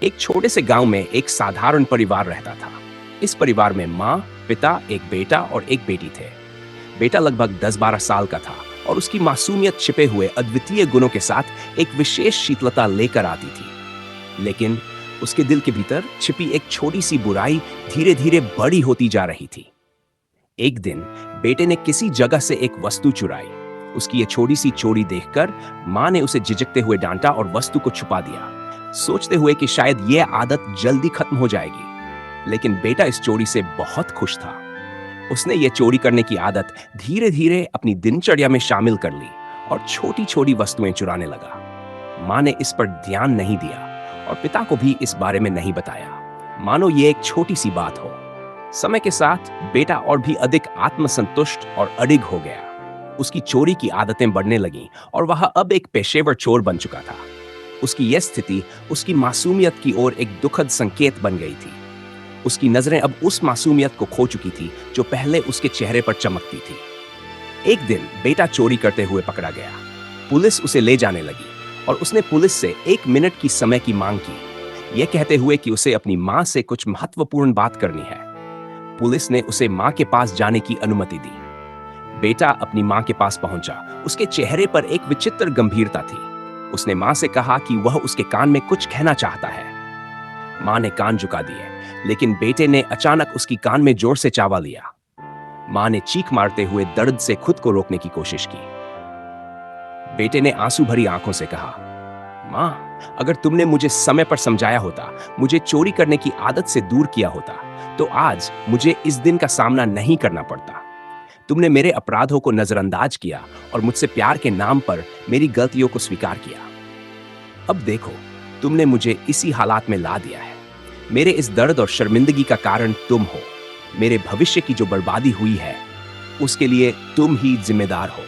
एक छोटे से गांव में एक साधारण परिवार रहता था। इस परिवार में माँ, पिता, एक बेटा और एक बेटी थे। बेटा लगभग 10-12 साल का था और उसकी मासूमियत छिपे हुए अद्वितीय गुणों के साथ एक विशेष शीतलता लेकर आती थी। लेकिन उसके दिल के भीतर छिपी एक छोटी सी बुराई धीरे धीरे बड़ी होती जा रही थी। एक दिन बेटे ने किसी जगह से एक वस्तु चुराई। उसकी ये छोटी सी चोरी देखकर माँ ने उसे झिझकते हुए डांटा और वस्तु को छुपा दिया, सोचते हुए कि शायद यह आदत जल्दी खत्म हो जाएगी। लेकिन बेटा इस चोरी से बहुत खुश था। उसने ये चोरी करने की आदत धीरे धीरे अपनी दिनचर्या में शामिल कर ली और छोटी छोटी वस्तुएं चुराने लगा। माँ ने इस पर ध्यान नहीं दिया और पिता को भी इस बारे में नहीं बताया, मानो ये एक छोटी सी बात हो। समय के साथ बेटा और भी अधिक आत्मसंतुष्ट और अडिग हो गया। उसकी चोरी की आदतें बढ़ने लगीं और वह अब एक पेशेवर चोर बन चुका था। उसकी यह स्थिति उसकी मासूमियत की ओर एक दुखद संकेत बन गई थी। उसकी नजरें अब उस मासूमियत को खो चुकी थी जो पहले उसके चेहरे पर चमकती थी। एक दिन बेटा चोरी करते हुए पकड़ा गया। पुलिस उसे ले जाने लगी और उसने पुलिस से 1 मिनट की समय की मांग की, यह कहते हुए कि उसे अपनी मां से कुछ महत्वपूर्ण बात करनी है। पुलिस ने उसे मां के पास जाने की अनुमति दी। बेटा अपनी मां के पास पहुंचा। उसके चेहरे पर एक विचित्र गंभीरता थी। उसने मां से कहा कि वह उसके कान में कुछ कहना चाहता है। मां ने कान झुका दिए, लेकिन बेटे ने अचानक उसकी कान में जोर से चावा लिया। मां ने चीख मारते हुए दर्द से खुद को रोकने की कोशिश की। बेटे ने आंसू भरी आंखों से कहा, मां, अगर तुमने मुझे समय पर समझाया होता, मुझे चोरी करने की आदत से दूर किया होता, तो आज मुझे इस दिन का सामना नहीं करना पड़ता। तुमने मेरे अपराधों को नजरअंदाज किया और मुझसे प्यार के नाम पर मेरी गलतियों को स्वीकार किया। अब देखो, तुमने मुझे इसी हालात में ला दिया है। मेरे इस दर्द और शर्मिंदगी का कारण तुम हो। मेरे भविष्य की जो बर्बादी हुई है, उसके लिए तुम ही जिम्मेदार हो।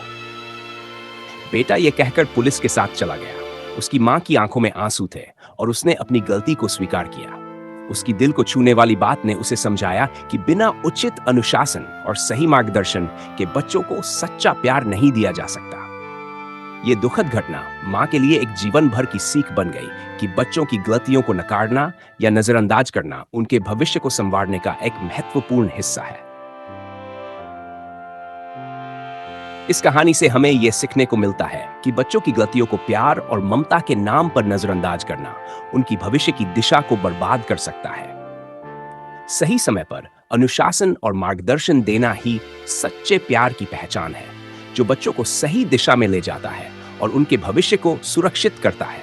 बेटा ये कहकर पुलिस के साथ चला गया। उसकी मां की आंखों में आंसू थे और उसने अपनी गलती को स्वीकार किया। उसकी दिल को छूने वाली बात ने उसे समझाया कि बिना उचित अनुशासन और सही मार्गदर्शन के बच्चों को सच्चा प्यार नहीं दिया जा सकता। ये दुखद घटना मां के लिए एक जीवन भर की सीख बन गई कि बच्चों की गलतियों को नकारना या नजरअंदाज करना उनके भविष्य को संवारने का एक महत्वपूर्ण हिस्सा है। इस कहानी से हमें यह सीखने को मिलता है कि बच्चों की गलतियों को प्यार और ममता के नाम पर नजरअंदाज करना उनकी भविष्य की दिशा को बर्बाद कर सकता है। सही समय पर अनुशासन और मार्गदर्शन देना ही सच्चे प्यार की पहचान है, जो बच्चों को सही दिशा में ले जाता है और उनके भविष्य को सुरक्षित करता है।